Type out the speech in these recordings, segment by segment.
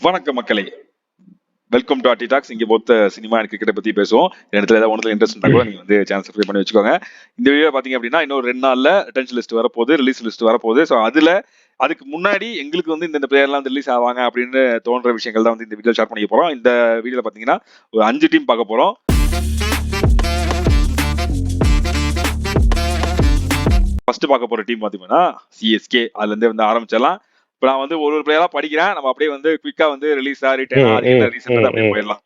வணக்கம் மக்களே, welcome to RT tax. இங்க மொத்த சினிமா அண்ட் கிரிக்கெட்டை பத்தி பேசுவோம். இடத்துல ஏதாவது ஒன்றுல இன்ட்ரெஸ்ட் இருந்தா கூட நீங்க வந்து சேனல் சப்ஸ்கிரைப் பண்ணி வச்சுக்கோங்க. இந்த வீடியோ பாத்தீங்க அப்படின்னா இன்னொரு 2 நாள்ல ரிட்டன்ஷன் லிஸ்ட் வரப்போகுது, ரிலீஸ் லிஸ்ட் வரப்போகுது. ஸோ அதுக்கு முன்னாடி எங்களுக்கு வந்து இந்த பிளேயர்லாம் வந்து ரிலீஸ் ஆவாங்க அப்படின்னு தோன்ற விஷயங்கள் தான் வந்து இந்த வீடியோ ஷேர் பண்ணிக்க போறோம். இந்த வீடியோல பாத்தீங்கன்னா ஒரு 5 டீம் பார்க்க போறோம். ஃபர்ஸ்ட் பார்க்க போற டீம் பாத்தீங்கன்னா சிஎஸ்கே. அதுல இருந்து வந்து ஆரம்பிச்சிடலாம். இப்ப நான் வந்து ஒரு பிளேயரா படிக்கிறேன். நம்ம அப்படியே வந்து குயிக்கா வந்து ரிலீஸா ரிட்டர்னா அதுக்கு என்ன ரீசன் அப்படியே போயிடலாம்.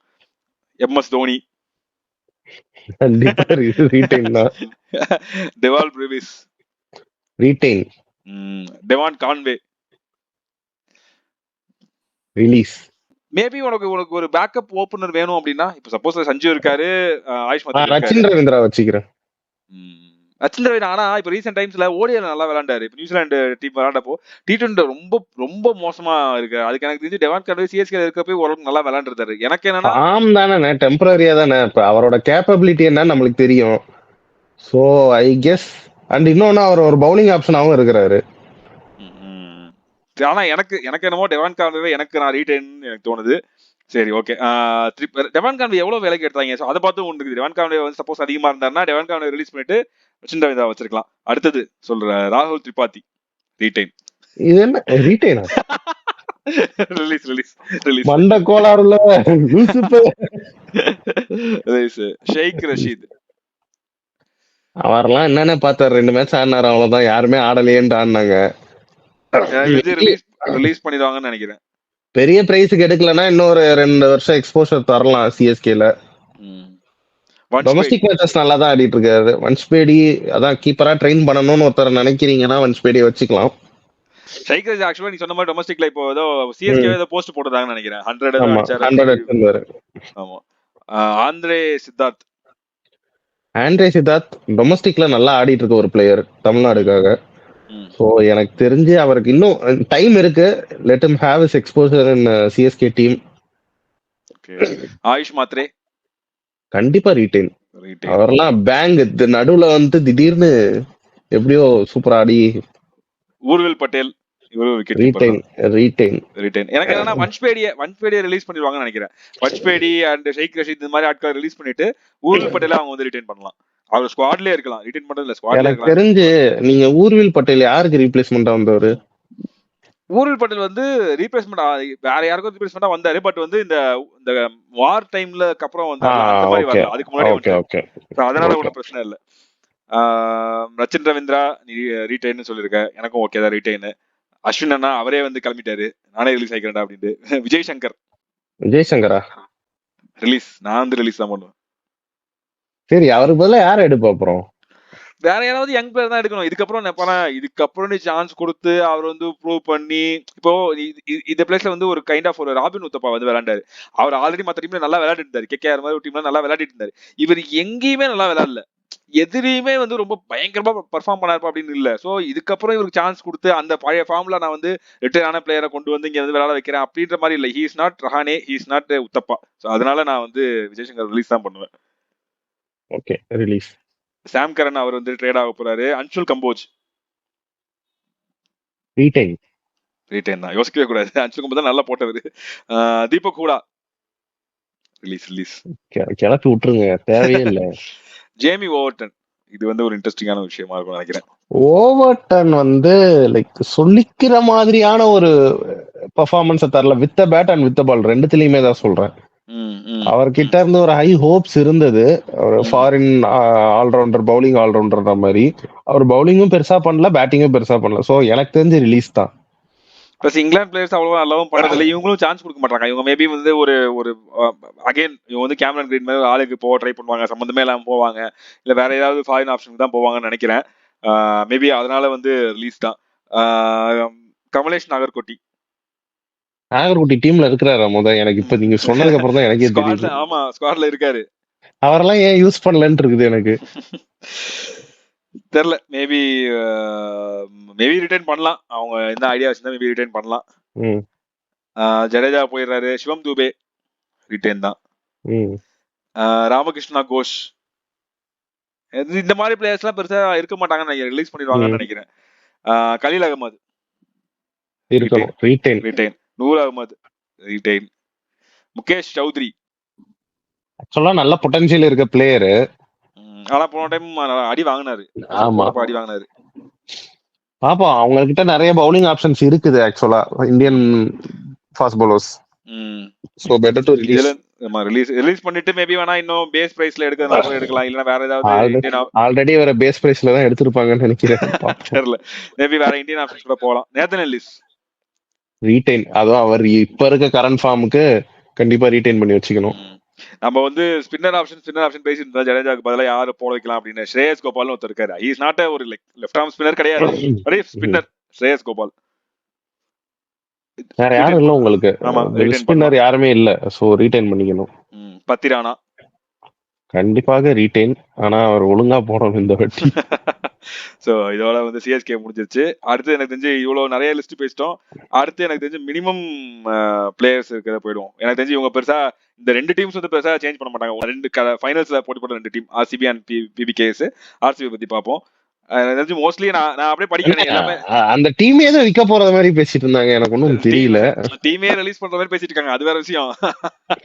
எம்எஸ் தோனி, கண்டிப்பா ரீடைன் தான். Dewald Brevis, retain. Devon Conway, release. Maybe உனக்கு ஒரு பேக்கப் ஓபனர் வேணும் அப்படின்னா, இப்ப சப்போஸ் சஞ்சு இருக்காரு, ஆயுஷ் மாத்திரன் இருக்காரு. ரச்சின் ரவீந்திரா வச்சுக்கிறேன். ரச்சின் ரவீந்திரா ஆனா இப்ப ரீசென்ட் டைம்ஸ்ல ஓடிஎல் நல்லா விளையாண்டாரு. இப்ப நியூசிலாந்து டீம் விளையாண்டப்போ T20 ரொம்ப ரொம்ப மோசமா இருக்கு. அதுக்கு எனக்கு தெரிஞ்சு டெவான் கான்வே சிஎஸ்கே இருக்கப்போ ஓரளவுக்கு நல்லா விளையாண்டுருந்தாரு. எனக்கு என்னன்னா தானே டெம்பரரியா தானே. இப்ப அவரோட கேப்பபிலிட்டி என்ன நம்மளுக்கு தெரியும். சோ ஐ கெஸ் அண்ட் இன்னொன்னு அவர் ஒரு பவுலிங் ஆப்ஷனாவும் இருக்கிறாரு. ஆனா எனக்கு என்னமோ டெவான் கான்வே நான் ரீடைன் எனக்கு தோணுது. சரி, ஓகே. டெவான் கான்வே எவ்வளவு விலைக்கு எடுத்தாங்க? ஸோ அதை பார்த்து ஒன்று டெவான் கான்வே வந்து சப்போஸ் அதிகமா இருந்தாருன்னா டெவான் கான்வே ரிலீஸ் பண்ணிட்டு ரச்சின் ரவீந்திரா வச்சிருக்கலாம். அடுத்தது சொல்ற ராகுல் திரிபாதி ரீடைன். இது என்ன ரீடைனா? ரிலீஸ் மண்ட கோளாறுல ஷேக் ரஷீத். அவரெல்லாம் என்னன்னு பார்த்தாரு. 2 மேட்ச் ஆடினாரு, அவ்வளவுதான். யாருமே ஆடலையேன்னு ஆடினாங்க. ரிலீஸ் பண்ணிடுவாங்கன்னு நினைக்கிறேன். பெரிய பிரைஸுக்கு எடுக்கலன்னா இன்னொரு 2 வருஷம் எக்ஸ்போஷர் தரலாம் சிஎஸ்கேல. டொமஸ்டிக் மேட்சஸ் நல்லா தான் ஆடிட்டு இருக்காரு வன்ஷ்பேடி. அதான் கீப்பரா ட்ரெயின் பண்ணணும்னு ஒருத்தர் நினைக்கிறீங்கன்னா வன்ஷ்பேடியை வச்சுக்கலாம். ஷைக் ரஷீத் ஆக்சுவலா நீ சொன்ன மாதிரி டொமஸ்டிக்ல இப்போ ஏதோ சிஎஸ்கே ஏதோ போஸ்ட் போட்டுட்டாங்கன்னு நினைக்கிறேன். 100 அடிச்சாரு. ஆமா. ஆந்திரே சித்தார்த் டொமஸ்டிக்ல நல்லா ஆடிட்டு இருக்க ஒரு பிளேயர் தமிழ்நாடுக்காக. சோ எனக்கு தெரிஞ்சு அவருக்கு இன்னும் டைம் இருக்கு. Let him have his exposure in CSK team. AYUSH Mhatre கண்டிப்பா ரீடைன். அவரெல்லாம் பேங்க் நடுவுல வந்து திடீர்னு எப்படியோ சூப்பர் ஆடி. ஊர்வில் பட்டேல் ரீடைன். எனக்கு என்னன்னா வன்ஷ்பேடியை ரிலீஸ் பண்ணிடுவாங்கன்னு நினைக்கிறேன். வன்ஷ்பேடி அண்ட் ஷேக் ரஷீத் இந்த மாதிரி ஆட்களை ரிலீஸ் பண்ணிட்டு ஊர்வில் பட்டேல அவங்க வந்து ரிட்டைன் பண்ணலாம். அவர் ஸ்குவாட்லயே இருக்கலாம். ரிட்டைன் பண்றதுல ஸ்குவாட்ல இருக்கலாம். எனக்கு தெரிஞ்சு நீங்க ஊர்வில் பட்டேல் யாருக்கு ரீப்ளேஸ்மெண்டா வந்தவரு? ஊர்வில் பட்டேல் வந்து ரீப்ளேஸ்மெண்ட் வேற யாருக்கும் ரீப்ளேஸ்மெண்டா வந்தாரு. பட் வந்து இந்த வார் டைம்ல அப்புறம் வந்து அந்த மாதிரி வரல. அதுக்கு முன்னாடி அதனால ஒன்றும் பிரச்சனை இல்லை. ரச்சின் ரவீந்திரா நீ ரீடைன்னு சொல்லியிருக்க. எனக்கும் ஓகே தான் ரீடைன். அஸ்வின் அண்ணா அவரே வந்து கிளம்பிட்டாரு, நானே ரிலீஸ் ஆகிக்கிறேன் அப்படின்ட்டு. விஜய் சங்கரா ரிலீஸ். நான் வந்து ரிலீஸ் தான் பண்ணுவேன். சரி, அவருக்கு பதிலா யாரை எடுப்ப? அப்புறம் வேற யாராவது யங் பிளேயர் தான் எடுக்கணும். இதுக்கப்புறம் நீ சான்ஸ் கொடுத்து அவர் வந்து ப்ரூவ் பண்ணி, இப்போ இந்த பிளேஸ்ல வந்து ஒரு கைண்ட் ஆஃப் ஒரு ராபின் உத்தப்பா வந்து விளையாண்டாரு. அவர் ஆல்ரெடி மற்ற டீம்ல நல்லா விளையாடிட்டு இருந்தாரு. கேகேஆர் மாதிரி ஒரு டீம்ல நல்லா விளையாடிட்டு இருந்தாரு. இவர் எங்கேயுமே நல்லா விளையாடல. எதிரியுமே வந்து ரொம்ப பயங்கரமா பெர்ஃபார்ம் பண்ணாரு அப்படின்னு இல்ல. சோ இதுக்கப்புறம் இவருக்கு சான்ஸ் கொடுத்து அந்த பழைய ஃபார்ம்ல நான் வந்து ரிட்டையர் ஆன பிளேயரை கொண்டு வந்து இங்க வந்து விளையாட வைக்கிறேன் அப்படின்ற மாதிரி இல்ல. He is not Rahane, he is not Uthappa. So அதனால நான் வந்து விஜய் சங்கர் ரிலீஸ் தான் பண்ணுவேன். Okay, release. சாம் கரன் அவர் வந்து ட்ரேட் ஆக போறாரு. அன்சுல் கம்போஜ் ரீடைன் தான், யோசிக்கவே கூடாது. அன்சுல் கம்போஜ் தான் நல்லா போட்டவர். தீபக் ஹூடா ரிலீஸ். கிளப்பி விட்டுருங்க, தேவையே இல்ல. ஜேமி ஓவர்டன், இது வந்து ஒரு இன்ட்ரெஸ்டிங்கான விஷயமா இருக்கும் நினைக்கிறேன். ஓவர்டன் வந்து லைக் சொல்லிக்கிற மாதிரியான ஒரு பெர்ஃபார்மன்ஸ் தரல. With the bat and with the ball ரெண்டுத்துலயுமே தான் சொல்றேன். அவர்கிட்ட இருந்து ஒரு ஹை ஹோப்ஸ் இருந்தது. ஒரு ஃபாரின் ஆல்ரவுண்டர், பவுலிங் ஆல்ரவுண்டர் மாதிரி. அவர் பவுலிங்கும் பெருசா பண்ணல, பேட்டிங்கும் பெருசா பண்ணல. சோ எனக்கு தெரிஞ்சு ரிலீஸ் தான். பிளஸ் இங்கிலாந்து பிளேயர்ஸ் அவ்வளவு நல்லாவும் பண்ணதில்லை. இவங்களும் சான்ஸ் கொடுக்க மாட்டாங்க. இவங்க மேபி வந்து ஒரு அகைன் இவங்க வந்து கேமரன் கிரீன் மாதிரி ஆளுக்கு போக ட்ரை பண்ணுவாங்க, சம்மந்தமே இல்லாம போவாங்க, இல்ல வேற ஏதாவது ஃபாரின் ஆப்ஷனுக்கு தான் போவாங்கன்னு நினைக்கிறேன். மேபி அதனால வந்து ரிலீஸ் தான். கமலேஷ் நாகர்கோட்டி டீம்ல இருக்கிறாரு முதல். எனக்கு இப்ப நீங்க சொன்னதுக்கு அப்புறம் தான் எனக்கே தெரியுது. ஆமா, ஸ்குவாட்ல இருக்காரு. அவரெல்லாம் ஏன் யூஸ் பண்ணலன்னு இருக்குது எனக்கு தெரியல. மேபி ரிட்டைன் பண்ணலாம். அவங்க என்ன ஐடியா வச்சிருந்தா மேபி ரிட்டைன் பண்ணலாம். ஜடேஜா போயிடுறாரு. சிவம் தூபே ரிட்டைன் தான். ராமகிருஷ்ணா கோஷ், இந்த மாதிரி பிளேயர்ஸ் எல்லாம் பெருசா இருக்க மாட்டாங்கன்னு ரிலீஸ் பண்ணிடுவாங்கன்னு நினைக்கிறேன். கலீல் அகமது ரிட்டைன். நூர் அகமது ரீடைன். முகேஷ் சௌத்ரி. ஆக்சுவலா நல்ல பொட்டன்ஷியல் இருக்க பிளேயரு. ஆனா போன டைம் அடி வாங்கினாரு. ஆமா, அடி வாங்கினாரு. பாப்போம். அவங்க கிட்ட நிறைய பவுலிங் ஆப்ஷன்ஸ் இருக்குது ஆக்சுவலா Indian fast bowlers. So better to release. Release பண்ணிட்டு மேபி வேணா இன்னும் பேஸ் பிரைஸ்ல எடுக்கிறதா கூட எடுக்கலாம், இல்லனா வேற ஏதாவது ஆல்ரெடி வேற பேஸ் பிரைஸ்ல தான் எடுத்துருப்பாங்கன்னு நினைக்கிறேன். தெரியல, மேபி வேற இந்தியன் ஆப்ஷன்ஸ் கூட போகலாம். Nathan Ellis retain. அதுவும் அவர் இப்ப இருக்க கரண்ட் ஃபார்முக்கு கண்டிப்பா ரீடைன் பண்ணி வச்சுக்கணும். நம்ம வந்து ஸ்பின்னர் ஆப்ஷன் பேசிட்டு இருந்தா ஜடேஜாக்கு பதிலா யாரு போட வைக்கலாம் அப்படின்னு. ஸ்ரேயஸ் கோபால்னு ஒருத்தர் இருக்காரு. ஹி இஸ் நாட் ஒரு லெஃப்ட் ஆர்ம் ஸ்பின்னர் கிடையாது, ஒரே ஸ்பின்னர் ஸ்ரேயஸ் கோபால். வேற யாரும் இல்ல உங்களுக்கு. ஸ்பின்னர் யாருமே இல்ல, சோ ரீடைன் பண்ணிக்கணும். பத்திரானா கண்டிப்பாக ரீடைன். ஆனா அவர் ஒழுங்கா போடணும் இந்த வாட்டி. சோ இதோட வந்து சிஎஸ்கே முடிஞ்சிருச்சு. அடுத்து எனக்கு தெரிஞ்சு இவ்வளவு நிறைய லிஸ்ட் பேசிட்டோம். அடுத்து எனக்கு தெரிஞ்சு மினிமம் பிளேயர்ஸ் இருக்கிறத போயிடுவோம். எனக்கு தெரிஞ்சு இவங்க பெருசா இந்த 2 டீம்ஸ் வந்து பெருசா சேஞ்ச் பண்ண மாட்டாங்க. 2 ஃபைனல்ஸ்ல போட்டி போட்ட 2 team RCB and PBKS. RCB பத்தி பார்ப்போம். மோஸ்ட்லி நான் அப்படியே படிக்கிறேன். எல்லாமே அந்த டீமே தான் விற்க போற மாதிரி பேசிட்டு இருந்தாங்க. எனக்கு ஒன்றும் தெரியல. டீமே ரிலீஸ் பண்ற மாதிரி பேசிட்டு இருக்காங்க, அது வேற விஷயம்.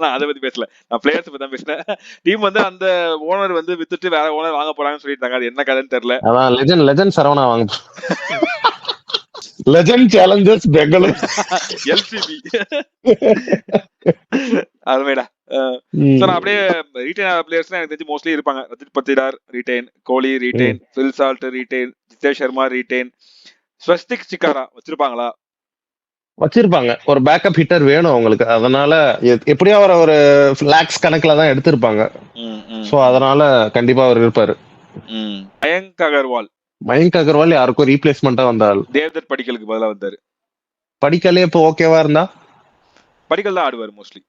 நான் அதை பத்தி பேசல, நான் பிளேயர்ஸ் பத்தி தான் பேசினேன். டீம் வந்து அந்த ஓனர் வந்து வித்துட்டு வேற ஓனர் வாங்க போறாங்கன்னு சொல்லிட்டாங்க. அது என்ன கதைன்னு தெரியல. அதான் லெஜெண்ட் சரவணா வாங்க. Legend challengers Bangalore LCB. அதுமேடா. அப்படியே ரீடைன் பிளேயர்ஸ் எனக்கு தெரிஞ்சு மோஸ்ட்லி இருப்பாங்க. Rajat Patidar retain, Kohli retain, Phil Salt retain, Jitesh Sharma retain. Swastik Chikara வச்சிருப்பாங்களா? வச்சிருப்பாங்க. ஒரு பேக்கப் ஹிட்டர் வேணும் அவங்களுக்கு. அதனால எப்படியோ அவர் ஒரு லாக்ஸ் கணக்குல தான் எடுத்திருப்பாங்க. சோ அதனால கண்டிப்பா அவர் இருப்பாரு. மயங்க் அகர்வால் யாருக்கும் ரீப்ளேஸ்மெண்டா வந்தால் தேவ்தத் படிக்கலுக்கு பதிலா வந்தாரு. படிக்கலே இப்போ ஓகேவா இருந்தா படிக்கல் தான் ஆடுவார் மோஸ்ட்லி.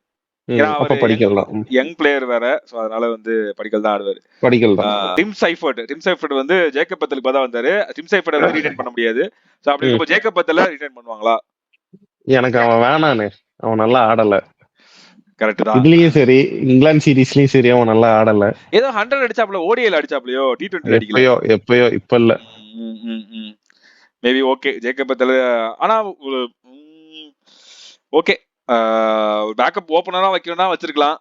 யங் பிளேயர் வேற, சோ அதனால வந்து படிக்கல் தான் ஆடுவாரு. படிக்கல் தான். டிம் சைஃபர்ட் வந்து ஜேக்கப் பத்தலுக்கு பதிலா வந்தாரு. டிம் சைஃபர்ட் வந்து ரீடைன் பண்ண முடியாது. சோ அப்படி இருக்கும்போது ஜேக்கப் பத்தல ரீடைன் பண்ணுவாங்களா? எனக்கு அவன் வேணானே. அவன் நல்லா ஆடல. கரெக்ட் தான். இதுலயும் சரி இங்கிலாந்து சீரிஸ்லயும் சரி அவன் நல்லா ஆடல. ஏதோ 100 அடிச்சாப்ல, ஓடிஐல அடிச்சாப்லையோ, T20 அடிக்கல. எப்பயோ இப்ப இல்ல. மேபி ஓகே ஜேக்கப் பத்தல. ஆனா ஓகே பேக்கப் ஓபனரா வைக்கணும்னா வச்சிருக்கலாம்.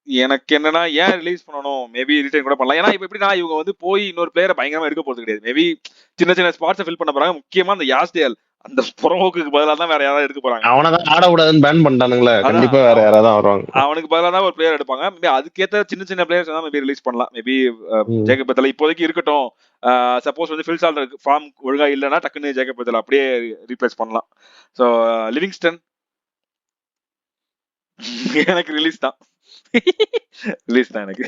எனக்கு என்னன்னா ஏன் ரிலீஸ் பண்ணணும், மேபி ரிட்டைன் கூட பண்ணலாம். ஏன்னா இப்ப எப்படின்னா இவங்க வந்து போய் இன்னொரு பிளேயரை பயங்கரமா எடுக்க போறது கிடையாது. மேபி சின்ன ஸ்பாட்ஸ் ஃபில் பண்ண போறாங்க. முக்கியமா அந்த யாஸ்டேல் அந்த புறம்போக்குக்கு பதிலா தான் வேற யாராவது எடுக்க போறாங்க. அவனதான் ஆட கூடாதுன்னு பேன் பண்ணிட்டானுங்களே, கண்டிப்பா வேற யாராவது வருவாங்க. அவனுக்கு பதிலா தான் ஒரு பிளேயர் எடுப்பாங்க. மேபி அதுக்கேற்ற சின்ன பிளேயர்ஸ் தான் மேபி ரிலீஸ் பண்ணலாம். மேபி ஜேக்கப் பத்தல இப்போதைக்கு இருக்கட்டும். சப்போஸ் வந்து ஃபில் சால்ட் ஃபார்ம் ஒழுங்கா இல்லைன்னா டக்குன்னு ஜேக்கப் பத்தல அப்படியே ரீப்ளேஸ் பண்ணலாம். ஸோ லிவிங்ஸ்டன் எனக்கு ரிலீஸ் தான் எனக்கு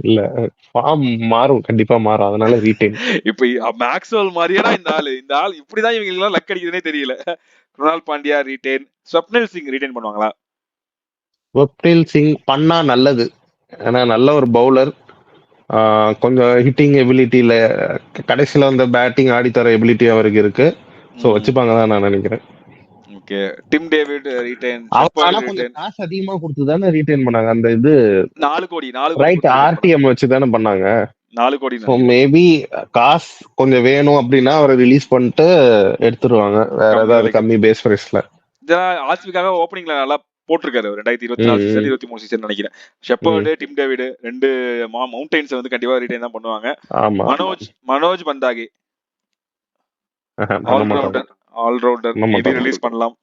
இல்ல ஃபார்ம் மாறும், கண்டிப்பா மாறும். அதனால ரீடைன். இப்ப மேக்ஸ்வெல் மாதிரியா இந்த ஆள் இப்படிதான் இவங்க எல்லாம் லக் அடிக்குதுன்னே தெரியல. குணால் பாண்டியா ரீடைன். ஸ்வப்னில் சிங் ரீடைன் பண்ணுவாங்களா? ஸ்வப்னில் சிங் பண்ணா நல்லது. ஏன்னா நல்ல ஒரு பவுலர். கொஞ்சம் ஹிட்டிங் எபிலிட்டியில கடைசியில வந்து பேட்டிங் ஆடித்தர எபிலிட்டி அவருக்கு இருக்கு. சோ வச்சுப்பாங்க தான் நான் நினைக்கிறேன். Okay Tim David retain. காசு அதிகமா கொடுத்து தானே ரீடைன் பண்ணாங்க. அந்த இது 4 கோடி ரைட் ஆர்டிஎம் வச்சு தானே பண்ணாங்க. 4 கோடி. சோ மேபி காசு கொஞ்சம் வேணும் அப்படின்னா அவரை ரிலீஸ் பண்ணிட்டு எடுத்துருவாங்க வேற ஏதாவது கம்மி பேஸ் பிரைஸ்ல. ஆர்சிபிக்காக ஓப்பனிங்ல நல்லா போட்டிருக்காரு 2024 சீசன் 23 சீசன் நினைக்கிறேன். ஷெப்பர்டு, டிம் டேவிட் 2 மவுண்டைன்ஸ் வந்து கண்டிப்பா ரீடைன் தான் பண்ணுவாங்க. மனோஜ் பந்தாகே ஆல்ரவுண்டர் மேபி ரிலீஸ் பண்ணலாம்.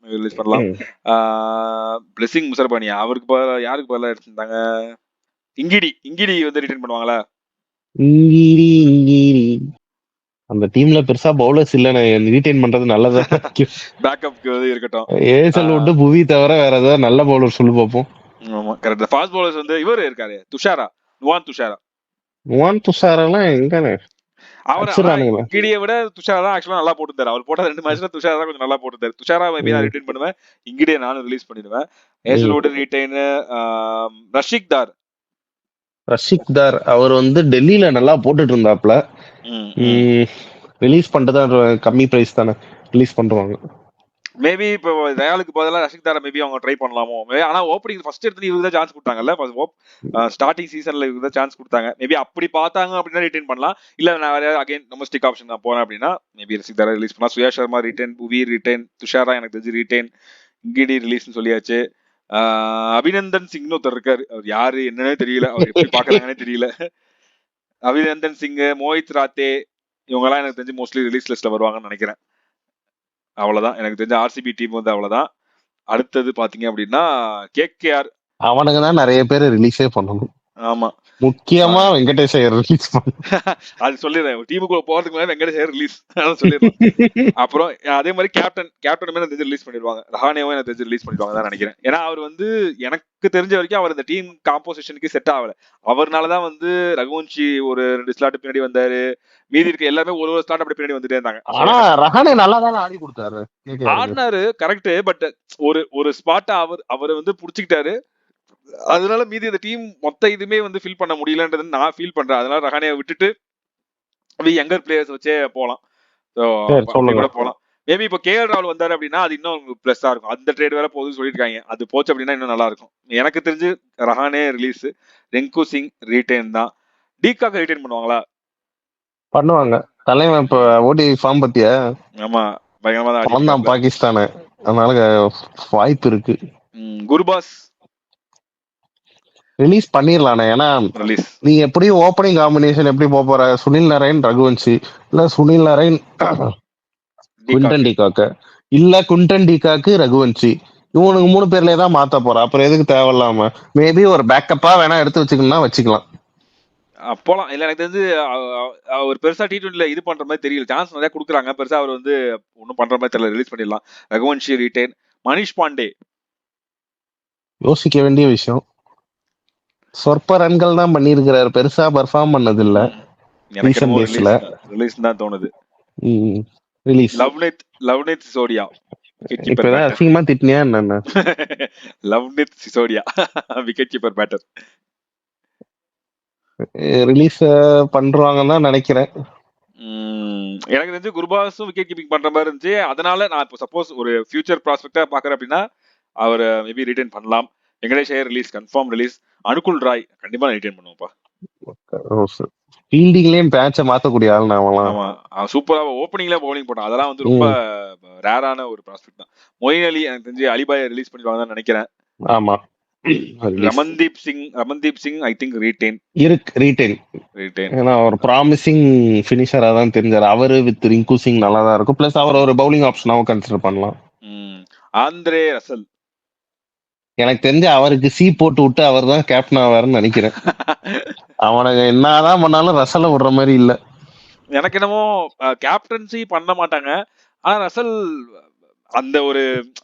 பிளெஸிங் முசர்பானி அவருக்கு பதிலா யாருக்கு பதிலா எடுத்திருந்தாங்க? இங்கிடி வந்து ரிட்டைன் பண்ணுவாங்களா? இங்கிடி அந்த டீம்ல பெருசா பவுலர்ஸ் இல்ல, ரீடைன் பண்றது நல்லதா. பேக்கப்க்கு வந்து இருக்கட்டும். ஏசல் விட்டு புவி தவிர வேற ஏதாவது நல்ல பவுலர் சொல்லு பாப்போம். ஆமா கரெக்ட். ஃபாஸ்ட் பவுலர்ஸ் வந்து இவர் இருக்காரு, நுவான் துஷாரெல்லாம் எங்கனே கிடியை விட துஷாரா தான் ஆக்சுவலா நல்லா போட்டுருந்தாரு. அவர் போட்ட 2 மேட்ச்ல துஷாரா தான் கொஞ்சம் நல்லா போட்டுருந்தாரு. துஷாரா மேபி நான் ரிட்டைன் பண்ணுவேன். இங்கிடியை நானும் ரிலீஸ் பண்ணிடுவேன். ஏசலோட ரிட்டைன். ரஷிக் தார் அவர் வந்து டெல்லியில நல்லா போட்டுட்டு இருந்தாப்ல. ரிலீஸ் பண்ணிட்டு கம்மி பிரைஸ் தானே ரிலீஸ் பண்ணுவாங்க. மேபி இப்போ ரயாலுக்கு பதிலாக ரஷிக் தாரை மேபி அவங்க ட்ரை பண்ணலாமோ. ஆனா ஓப்பனிங் ஃபர்ஸ்ட் எடுத்து இவருக்கு தான் சான்ஸ் கொடுத்தாங்கல்ல. ஸ்டார்டிங் சீசன்ல இவருக்கு தான் சான்ஸ் கொடுத்தாங்க. மேபி அப்படி பார்த்தாங்க அப்படின்னா ரிட்டைன் பண்ணலாம். இல்ல நான் வேற அகைன் டொமஸ்டிக் ஆப்ஷன் தான் போறேன் அப்படின்னா மேபி ரஷிக் தாரை ரிலீஸ் பண்ணலாம். சுயா சர்மா ரிட்டைன், புவி ரிட்டைன், துஷாரா எனக்கு தெரிஞ்சு ரிட்டைன். இங்கிடி ரிலீஸ்னு சொல்லியாச்சு. அபிநந்தன் சிங்னு ஒருத்தர் இருக்காரு. அவர் யாரு என்னன்னே தெரியல, அவர் எப்படி பாக்குறாங்கன்னே தெரியல. அபிநந்தன் சிங், மோஹித் ராத்தே இவங்க எல்லாம் எனக்கு தெரிஞ்சு மோஸ்ட்லி ரிலீஸ் லிஸ்ட்ல வருவாங்கன்னு நினைக்கிறேன். அவ்வளவுதான் எனக்கு தெரிஞ்ச ஆர்சிபி டீம் வந்து அவ்வளவுதான். அடுத்தது பாத்தீங்க அப்படின்னா கேகேஆர். அவனுக்கு தான் நிறைய பேர் ரிலீஸே பண்ணணும். ஆமா, முக்கியமா வெங்கடேஷ் ஐயர் ரிலீஸ் அது சொல்லிடுறேன். டீமுக்குள்ள போறதுக்கு முன்னாடி வெங்கடேஷ் ஐயர் ரிலீஸ் சொல்லிடுறேன். அப்புறம் அதே மாதிரி கேப்டன் எனக்கு தெரிஞ்சு ரிலீஸ் பண்ணிடுவாங்க. ரஹானேவும் எனக்கு தெரிஞ்சு ரிலீஸ் பண்ணிடுவாங்க தான் நினைக்கிறேன். ஏன்னா அவர் வந்து எனக்கு தெரிஞ்ச வரைக்கும் அவர் இந்த டீம் காம்போசிஷனுக்கு செட் ஆகல. அவர்னாலதான் வந்து ரகுவன்ஷி ஒரு 2 ஸ்லாட் பின்னாடி வந்தாரு. மீதி இருக்க எல்லாமே ஒரு ஸ்லாட் அப்படி பின்னாடி வந்துட்டே இருந்தாங்க. ஆனா ரஹானே நல்லா தானே ஆடி கொடுத்தாரு, ஆடினாரு கரெக்ட். பட் ஒரு ஸ்பாட்ட அவர் வந்து புடிச்சுக்கிட்டாரு. அதனால மீதி இந்த டீம் மொத்த இதுமே வந்து ஃபில் பண்ண முடியலன்றது நான் ஃபீல் பண்றேன். அதனால ரஹானே விட்டுட்டு யங்கர் பிளேயர்ஸ் வச்சே போலாம். போலாம். மேபி இப்போ கேஎல் ராகுல் வந்தாரு அப்படின்னா அது இன்னும் பிளஸ்ஸா இருக்கும். அந்த ட்ரேட் வேற போகுதுன்னு சொல்லியிருக்காங்க. அது போச்சு அப்படின்னா இன்னும் நல்லா இருக்கும். எனக்கு தெரிஞ்சு ரஹானே ரிலீஸ், ரெங்கு சிங் ரீடைன் தான். டிகாக் ரீடைன் பண்ணுவாங்களா? பண்ணுவாங்க. தலைவன் இப்ப ஓடி ஃபார்ம் பத்தியா? ஆமா, பயங்கரமா தான் பாகிஸ்தானு, அதனால வாய்ப்பு இருக்கு. குர்பாஸ் ரிலீஸ் பண்ணிடலானே. ஏன்னா நீ எப்படியும் ஓப்பனிங் காம்பினேஷன் எப்படி போற, சுனில் நரேன் ரகுவன்ஷி, இல்ல சுனில் நரேன் குண்டன் டிகாக்கு, இல்ல குண்டன் டிகாக்கு ரகுவன்ஷி, இவனுக்கு 3 பேர்லயே தான் மாத்த போற. அப்புறம் எதுக்கு தேவையில்லாம மேபி ஒரு பேக்கப்பா வேணா எடுத்து வச்சுக்கணும்னா வச்சுக்கலாம். போலாம். இல்ல எனக்கு தெரிஞ்சு அவர் பெருசா T20 இது பண்ற மாதிரி தெரியல. சான்ஸ் நிறைய கொடுக்குறாங்க. பெருசா அவர் வந்து ஒன்னும் பண்ற மாதிரி தெரியல. ரிலீஸ் பண்ணிடலாம். ரகுவன்ஷி ரீடைன். மனிஷ் பாண்டே யோசிக்க வேண்டிய விஷயம். சொற்ப ரன்கள் தான் பண்ணிருக்கிறாரு, பெருசா பெர்ஃபார்ம் பண்ணது இல்ல. ரிலீஸ் தான் தோணுது. ரிலீஸ் லவ்னித் சிசோடியா. இப்பதான் அசிங்கமா திட்டினியா என்ன? Luvnith Sisodia wicket keeper batter. Release பண்றாங்கன்னு தான் நினைக்கிறேன். எனக்கு தெரிஞ்சு குர்பாஸும் விக்கெட் கீப்பிங் பண்ற மாதிரி இருந்துச்சு. அதனால நான் இப்போ சப்போஸ் ஒரு ஃபியூச்சர் ப்ராஸ்பெக்டா பாக்குறேன் அப்படின்னா அவர் மேபி ரிட்டைன் பண்ணலாம். Venkatesh Iyer release, confirm release. Anukul Roy கண்டிப்பா ரிட்டைன் பண்ணுவோம்ப்பா. ஃபீல்டிங்லயும் பேட்ச மாத்தக்கூடிய ஆள் நான். ஆமா, சூப்பரா ஓப்பனிங்ல பவுலிங் போட்டான். அதெல்லாம் வந்து ரொம்ப ரேரான ஒரு ப்ராஸ்பெக்ட் தான். மொயின் அலி எனக்கு தெரிஞ்சு அலிபாயை ரிலீஸ் பண்ணிடுவாங்கன்னு நினைக்கிறேன். ஆமா. Ramandeep Singh I think retain. ஏன்னா அவர் ப்ராமிசிங் ஃபினிஷரா தான் தெரிஞ்சாரு. அவரு வித் ரிங்கு சிங் நல்லா தான் இருக்கும். பிளஸ் அவர் ஒரு பவுலிங் ஆப்ஷனாவும் கன்சிடர் பண்ணலாம். ஆந்திரே ரசல் எனக்கு தெரிஞ்ச அவருக்கு சி போட்டு விட்டு அவர் தான் கேப்டன் ஆவாருன்னு நினைக்கிறேன். அவனுக்கு என்னதான் பண்ணாலும் ரசலை விடுற மாதிரி இல்ல. எனக்கு என்னமோ கேப்டன்சி பண்ண மாட்டாங்க. ஆனா ரசல் அந்த ஒரு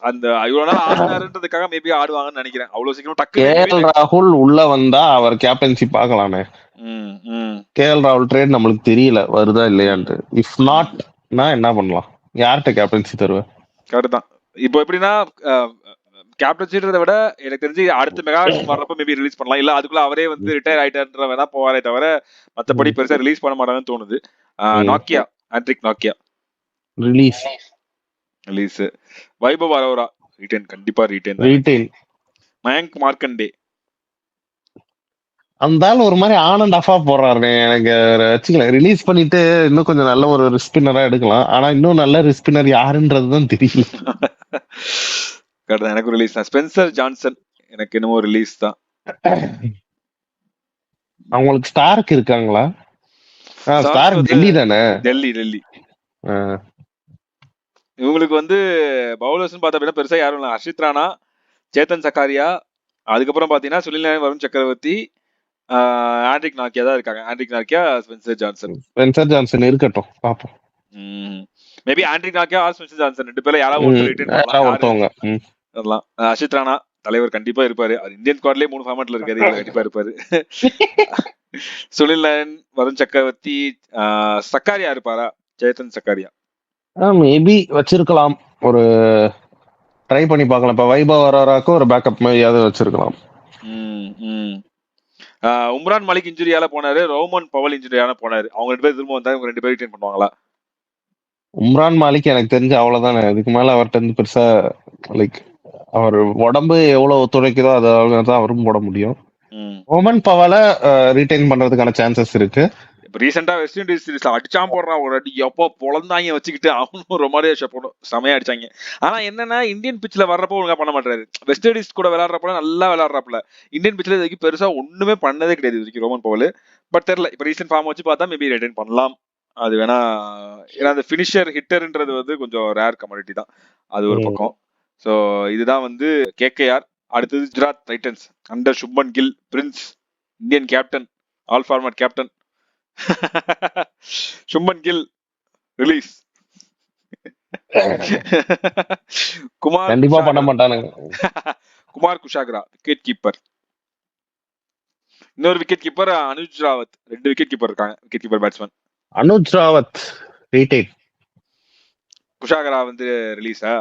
அந்த இவ்வளவு நாள் ஆடுனாருன்றதுக்காக மேபி ஆடுவாங்கன்னு நினைக்கிறேன். அவ்வளவு சீக்கிரம் டக்கு கேஎல் ராகுல் உள்ள வந்தா அவர் கேப்டன்சி பார்க்கலாமே. கேஎல் ராகுல் ட்ரேட் நம்மளுக்கு தெரியல வருதா இல்லையான்ட்டு. இஃப் நாட் நான் என்ன பண்ணலாம், யார்கிட்ட கேப்டன்சி தருவேன்? கரெக்ட் தான். இப்போ எப்படின்னா கேப்டன்சின்றதை விட எனக்கு தெரிஞ்சு அடுத்த மெகா வர்றப்ப மேபி ரிலீஸ் பண்ணலாம். இல்ல அதுக்குள்ள அவரே வந்து ரிட்டையர் ஆயிட்டாருன்ற வேணா போவாரே தவிர மத்தபடி பெருசா ரிலீஸ் பண்ண மாட்டாங்கன்னு தோணுது. நாக்கியா, ஆண்ட்ரிக் நாக்கியா ரிலீஸ். வைபவ் அரோரா ரிட்டைன், கண்டிப்பா ரிட்டைன். மயங்க் மார்க்கண்டே அந்த ஆள் ஒரு மாதிரி ஆன் அண்ட் ஆஃபா போடுறாரு. எனக்கு வச்சுக்கலாம், ரிலீஸ் பண்ணிட்டு இன்னும் கொஞ்சம் நல்ல ஒரு ரிஸ்பின்னரா எடுக்கலாம். ஆனா இன்னும் நல்ல ரிஸ்பின்னர் யாருன்றதுதான் தெரியல. எனக்கு ரிலீஸ் தான். ஸ்பென்சர் ஜான்சன் எனக்கு என்னமோ ரிலீஸ் தான். அவங்களுக்கு ஸ்டார்க் இருக்காங்களா? ஸ்டார்க் டெல்லி தானே. டெல்லி இவங்களுக்கு வந்து பவுலர்ஸ் பார்த்தா அப்படின்னா பெருசா யாரும் இல்லை. ஹர்ஷித் ராணா, சேத்தன் சக்காரியா, அதுக்கப்புறம் பாத்தீங்கன்னா சுனில் நரேன், வருண் சக்கரவர்த்தி, ஆண்ட்ரிக் நாக்கியா தான் இருக்காங்க. ஆண்ட்ரிக் நாக்கியா, ஸ்பென்சர் ஜான்சன் இருக்கட்டும், பாப்போம். மேபி ஆண்ட்ரிக் நாக்கியா ஆர் ஸ்பென்சர் ஜான்சன் 2 பேர்ல யாராவது ஒருத்தவங்க. ஹர்ஷித் ராணா தலைவர் கண்டிப்பா இருப்பாரு. அது இந்தியன் ஸ்குவாட்லயே 3 ஃபார்மேட்ல இருக்காரு, கண்டிப்பா இருப்பாரு. சுனில் நரேன், வருண் சக்கரவர்த்தி, சக்காரியா இருப்பாரா? சேத்தன் சக்காரியா மேபி வச்சிருக்கலாம். ஒரு ட்ரை பண்ணி பார்க்கலாம். இப்ப வைபவ் அரோராக்கு ஒரு பேக்கப் மாதிரியாவது வச்சிருக்கலாம். உம்ரான் மலிக் இன்ஜுரியால போனாரு, ரோமன் பவல் இன்ஜுரியால போனாரு. அவங்க 2 பேர் திரும்ப வந்தா இவங்க 2 பேர் ரிட்டைன் பண்ணுவாங்களா? உம்ரான் மாலிக் எனக்கு தெரிஞ்சு அவ்வளவுதானே. அதுக்கு மேல அவர்கிட்ட இருந்து பெருசா லைக் அவர் உடம்பு எவ்வளவு ஒத்துழைக்குதோ அதான் அவரும் போட முடியும். ரோமன் பவலை ரிட்டைன் பண்றதுக்கான சான்சஸ் இருக்கு. இப்ப ரீசெண்டா வெஸ்ட் இண்டீஸ் சீரிஸ்ல அடிச்சான் போடுறான் ஒரு அடி, எப்போ பொழந்தாங்க வச்சுக்கிட்டு அவனும் ரொமாரியோ போடும் செமையா அடிச்சாங்க. ஆனா என்னன்னா இந்தியன் பிச்சில் வர்றப்போ ஒழுங்கா பண்ண மாட்டாரு. வெஸ்ட் இண்டீஸ் கூட விளையாடுறப்ப நல்லா விளையாடுறாப்புல. இந்தியன் பிச்சில் இது வரைக்கும் பெருசா ஒண்ணுமே பண்ணதே கிடையாது இது வரைக்கும் ரோமன் பவுல். பட் தெரியல, இப்ப ரீசெண்ட் ஃபார்ம் வச்சு பார்த்தா மேபி ரிட்டைன் பண்ணலாம். அது வேணா, ஏன்னா அந்த பினிஷர் ஹிட்டர்ன்றது வந்து கொஞ்சம் ரேர் கமாடிட்டி தான், அது ஒரு பக்கம். ஸோ இதுதான் வந்து கேகேஆர். அடுத்தது Gujarat titans under Shubman Gill, prince, Indian captain, all format captain. Shubman Gill release. Kumar கண்டிப்பா பண்ண மாட்டானுங்க. Kumar Kushagra wicket keeper. இன்னொரு wicket keeper Anuj Rawat. 2 wicket keeper இருக்காங்க, wicket keeper batsman. Anuj Rawat retain. Kushagra வந்து ரிலீஸா.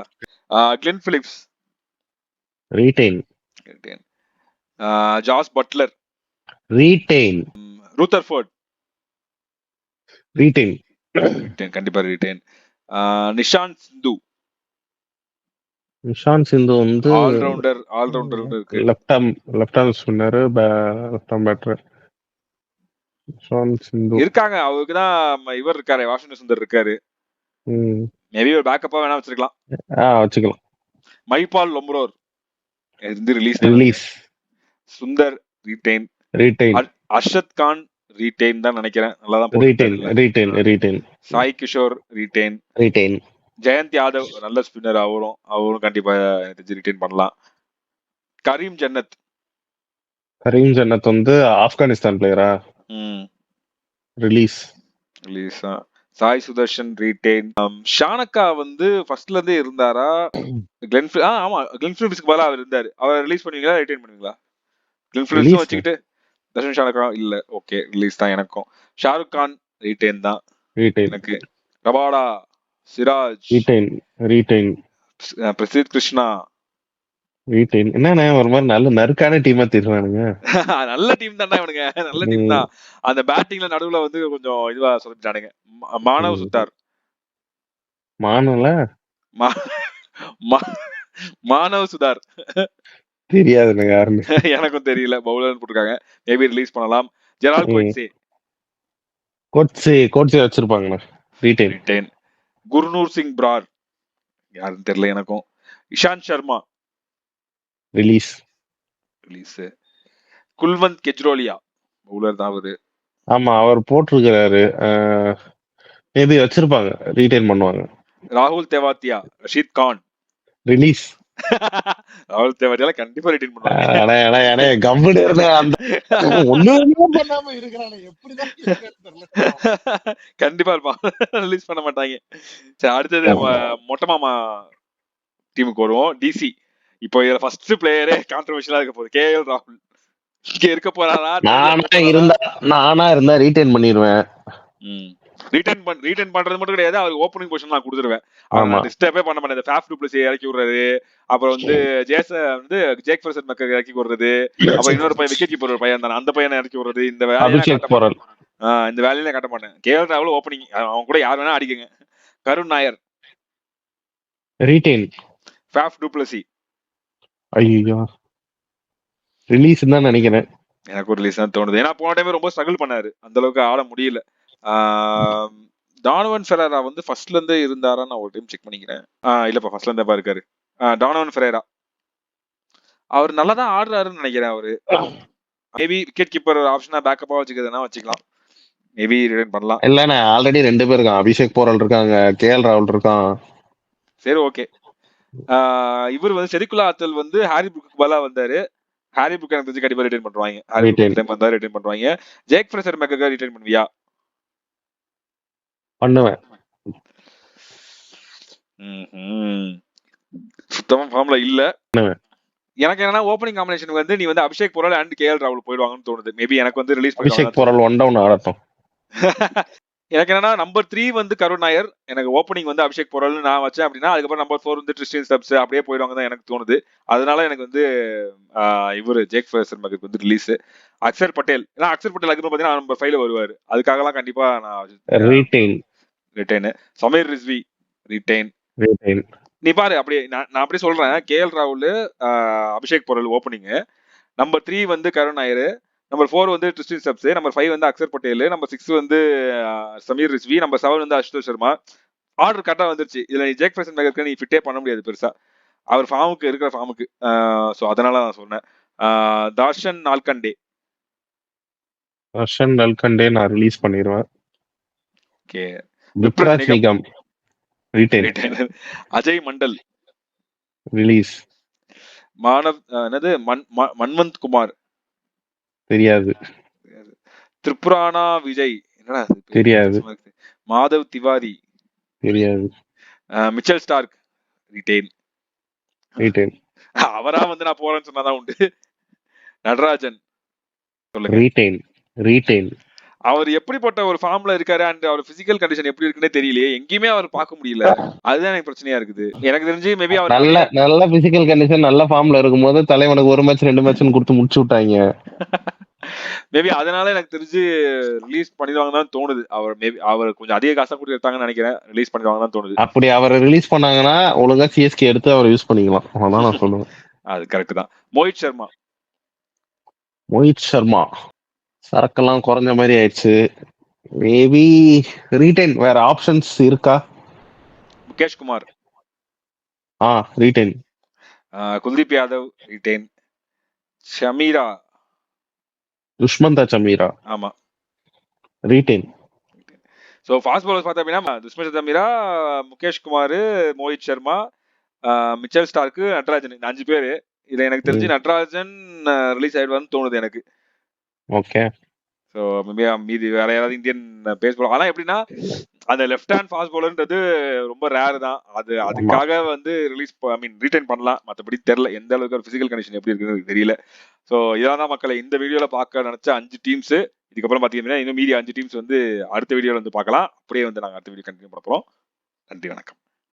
Glenn Phillips retain. Jos Buttler retain. Rutherford retain. கண்டிப்பா ரீடைன். நிஷாந்த் சிந்து. நிஷாந்த் சிந்து வந்து ஆல்ரவுண்டர் இருக்கு. Left arm spinner, left arm batter. Nishant Sindhu இருக்காங்க, அவருக்கு தான் இவர் இருக்காரு, வாஷிங்டன் சுந்தர் இருக்காரு. மேபி ஒரு பேக்கப்பா வேணா வச்சிருக்கலாம். வச்சுக்கலாம். மைபால் லொம்ரோர் இருந்து release. Sundar retain. Arshad Khan retain தான் நினைக்கிறேன். நல்லா தான் ரீடைன். சாய் கிஷோர் ரீடைன். ஜெயந்த் யாதவ் நல்ல ஸ்பின்னர், அவரும் கண்டிப்பா ரீடைன் பண்ணலாம். கரீம் ஜன்னத் வந்து ஆப்கானிஸ்தான் பிளேயரா? ரிலீஸ். சாய் சுதர்ஷன் ரீடைன். ஷானக்கா வந்து ஃபர்ஸ்ட்ல இருந்தே இருந்தாரா? ஆமா, கிளென் பிலிப்ஸ்க்கு பதிலா அவர் இருந்தாரு. அவர் ரிலீஸ் பண்ணுவீங்களா ரீடைன் பண்ணுவீங்களா? கிளென் பிலிப்ஸ் வச்சுக்கிட்டு தர்ஷன் ஷானக்கா இல்ல, ஓகே ரிலீஸ் தான் எனக்கும். ஷாருக் கான் ரீடைன் தான் எனக்கு. Rabada, Siraj retain. Prasidh Krishna retain. என்ன ஒரு மாதிரி நல்ல நறுக்கான டீமா தெரியுறானுங்க. நல்ல டீம் தானே இவனுங்க, நல்ல டீம் தான். அந்த பேட்டிங்ல நடுவுல வந்து கொஞ்சம் இதுவா சொல்லிட்டானுங்க. மானவ் சுத்தார். மானவ் சுதார் தெரியாது யாருன்னு. எனக்கும் தெரியல, பவுலர் போட்டுருக்காங்க. மேபி ரிலீஸ் பண்ணலாம். ஜெரால் கோட்ஸே வச்சிருப்பாங்க ரீடைன். குர்நூர் சிங் பிரார் யாருன்னு தெரியல எனக்கும். இஷாந்த் சர்மா ரிலீஸ். குல்வந்த் கெஜ்ரோலியா பவுலர் தான் அவரு. ஆமா, அவர் போட்டிருக்கிறாரு. மேபி வச்சிருப்பாங்க, ரீடைன் பண்ணுவாங்க. ராகுல் தெவாத்தியா, ரஷீத் கான் ரிலீஸ். ராகுல் தெவாத்தியால கண்டிப்பா ரீடைன் பண்ணுவாங்க. கண்டிப்பா இருப்பான், ரிலீஸ் பண்ண மாட்டாங்க. சரி, அடுத்தது மொட்டை மாமா டீமுக்கு வருவோம். டிசி. இப்போ இதுல ஃபர்ஸ்ட் பிளேயரே கான்ட்ரோவர்ஷியலா இருக்க போகுது, கேஎல் ராகுல். இங்க இருக்க போறாரா? நானா இருந்தா ரீடைன் பண்ணிடுவேன். ரீடைன் பண்றது மட்டும் கிடையாது, அவருக்கு ஓப்பனிங் பொசிஷன் நான் கொடுத்துருவேன். அவன் டிஸ்டர்பே பண்ண மாட்டேன். ஃபேஃப் டு பிளஸ் இறக்கி விடுறது, அப்புறம் வந்து ஜேக் ஃபர்சன் மக்கள் இறக்கி விடுறது, அப்புறம் இன்னொரு பையன் விக்கெட் கீப்பர் ஒரு பையன் தானே, அந்த பையனை இறக்கி விடுறது. இந்த வேலையில காட்ட மாட்டேன். கேஎல் ராகுல் ஓப்பனிங், அவன் கூட யார் வேணா அடிக்குங்க. Karun Nair retain. Faf du Plessis ஐயோ ரிலீஸ் தான் நினைக்கிறேன். எனக்கு ரிலீஸ் தான் தோணுது. ஏன்னா போன டைம் ரொம்ப ஸ்ட்ரகிள் பண்ணாரு, அந்த அளவுக்கு ஆட முடியல. டானவன் ஃபெரேரா வந்து ஃபர்ஸ்ட்ல இருந்தே இருந்தாரா? நான் ஒரு டைம் செக் பண்ணிக்கிறேன். இல்லப்பா, ஃபர்ஸ்ட்ல இருந்தே இருக்காரு. டானவன் ஃபெரேரா அவர் நல்லா தான் ஆடுறாருன்னு நினைக்கிறேன். அவரு மேபி விக்கெட் கீப்பர் ஆப்ஷனா பேக்கப்பா வச்சுக்கிறதுனா வச்சுக்கலாம். மேபி ரிட்டைன் பண்ணலாம். இல்லண்ணே, ஆல்ரெடி 2 பேர் இருக்காங்க. அபிஷேக் போரல் இருக்காங்க, கேஎல் ராகுல் இருக்கான். சரி, ஓகே. இவர் வந்து செரிகுலா ஆத்தல் வந்து ஹாரி புக்கு பதிலா வந்தாரு. ஹாரி புக் எனக்கு தெரிஞ்சு கண்டிப்பா ரிட்டைன் பண்ணுவாங்க. ஹாரி புக் வந்தா ரிட்டைன் பண்ணுவாங்க. ஜேக் ஃப்ரெசர் மெக்ககா ரிட்டைன் பண்ணுவியா? பண்ணுவேன். சுத்தமா ஃபார்ம்ல இல்ல. எனக்கு என்னன்னா ஓப்பனிங் காம்பினேஷன் வந்து நீ வந்து அபிஷேக் போரல் அண்ட் கேஎல் ராகுல் போயிடுவாங்கன்னு தோணுது. மேபி எனக்கு வந்து release Abhishek Porel one down ஆடட்டும். எனக்கு என்னன்னா நம்பர் 3 வந்து கருண் நாயர், எனக்கு ஓப்பனிங் வந்து அபிஷேக் போரல் நான் வச்சேன் அப்படின்னா, அதுக்கப்புறம் நம்பர் 4 வந்து ட்ரிஸ்டியன் ஸ்டப்ஸ் அப்படியே போயிடுவாங்க தான் எனக்கு தோணுது. அதனால எனக்கு வந்து இவர் ஜேக் ஃப்ரெசர் மெக்கக் வந்து ரிலீஸ். அக்ஷர் பட்டேல், ஏன்னா அக்ஷர் பட்டேல் அதுக்கு பாத்தீங்கன்னா நம்பர் 5ல வருவாரு, அதுக்காகலாம் கண்டிப்பா நான் ரிட்டைன். சமீர் ரிஸ்வி ரிட்டைன். நீ பாரு, அப்படியே நான் அப்படியே சொல்றேன். கேஎல் ராகுல், அபிஷேக் போரல் ஓப்பனிங், நம்பர் 3 வந்து கருண் நாயர், நம்பர் 4 வந்து ட்ரிஸ்டின் ஸ்டப்ஸ், நம்பர் 5 வந்து அக்சர் பட்டேல், நம்பர் 6 வந்து சமீர் ரிஸ்வி, நம்பர் 7 வந்து அசுதோஷ் சர்மா. ஆர்டர் கரெக்டா வந்துருச்சு. இதுல ஜேக் ஃபெசன் மேக்கருக்கு நீ ஃபிட்டே பண்ண முடியாது பெருசா, அவர் ஃபார்முக்கு இருக்கிற ஃபார்முக்கு. ஸோ அதனால நான் சொன்னேன். தார்ஷன் நால்கண்டே. ரஷன் நல்கண்டே நான் ரிலீஸ் பண்ணிடுவேன். Okay. Vipraj Nigam retain. Ajay Mandal release. Manav என்னது மன்வந்த் குமார் தெரியாது. திரிபுரானா விஜய் என்னடா தெரியாது. மாதவ் திவாரி தெரியாது. Mitchell Stark retain. ரீடைன். அவரா வந்து நான் போறேன்னு சொன்னாதான் உண்டு. நடராஜன் சொல்லுங்க. ரீடைன். ரீடைன். அவர் எப்படிப்பட்ட ஒரு ஃபார்ம்ல இருக்காரு அண்ட் அவர் பிசிக்கல் கண்டிஷன் எப்படி இருக்குன்னே தெரியலையே, எங்கேயுமே அவர் பார்க்க முடியல. அதுதான் எனக்கு பிரச்சனையா இருக்குது. எனக்கு தெரிஞ்சு மேபி அவர் நல்ல பிசிக்கல் கண்டிஷன் நல்ல ஃபார்ம்ல இருக்கும்போது தலைவனுக்கு 1 மேட்ச் 2 மேட்ச்னு கொடுத்து முடிச்சு விட்டாங்க. மேபி அதனால எனக்கு தெரிஞ்சு ரிலீஸ் பண்ணிடுவாங்க தான் தோணுது. அவர் மேபி அவர் கொஞ்சம் அதிக காசா கொடுத்து எடுத்தாங்கன்னு நினைக்கிறேன். ரிலீஸ் பண்ணிடுவாங்க தான் தோணுது. அப்படி அவரை ரிலீஸ் பண்ணாங்கன்னா ஒழுங்கா சிஎஸ்கே எடுத்து அவர் யூஸ் பண்ணிக்கலாம். அதான் நான் சொல்லுவேன். அது கரெக்ட் தான். மோஹித் சர்மா. மோஹித் சர்மா சரக்கெல்லாம் குறைஞ்ச மாதிரி ஆயிடுச்சு. Maybe retain. வேற ஆப்ஷன்ஸ் இருக்கா? முகேஷ் குமார். ரீடைன். குல்தீப் யாதவ் ரீடைன். ஷமீரா. துஷ்மந்தா சமீரா. ஆமா ரீடைன். ஸோ ஃபாஸ்ட் பவுலர்ஸ் பார்த்தா அப்படின்னா துஷ்மந்தா சமீரா, முகேஷ் குமார், மோஹித் சர்மா, மிச்சல் ஸ்டார்க்கு, நட்ராஜன், இந்த 5 பேரு. இதுல எனக்கு தெரிஞ்சு நட்ராஜன் ரிலீஸ் ஆயிடுவான்னு தோணுது எனக்கு. ஓகே. ஸோ மீதி வேற யாராவது இந்தியன் பேஸ் பவுலர். ஆனா எப்படின்னா அந்த லெஃப்ட் ஹேண்ட் ஃபாஸ்ட் பவுலர்ன்றது ரொம்ப ரேர் தான். அதுக்காக வந்து ரீடைன் பண்ணலாம். மற்றபடி தெரியல எந்த அளவுக்கு ஒரு பிசிக்கல் கண்டிஷன் எப்படி இருக்குன்னு தெரியல. ஸோ இதான் தான் மக்களை இந்த வீடியோல பார்க்க நினைச்ச 5 டீம்ஸ். இதுக்கப்புறம் பாத்தீங்கன்னா இன்னும் மீதி 5 டீம்ஸ் வந்து அடுத்த வீடியோல வந்து பார்க்கலாம். அப்படியே வந்து நாங்கள் அடுத்த வீடியோ கண்டினியூ பண்ண போறோம். நன்றி, வணக்கம்.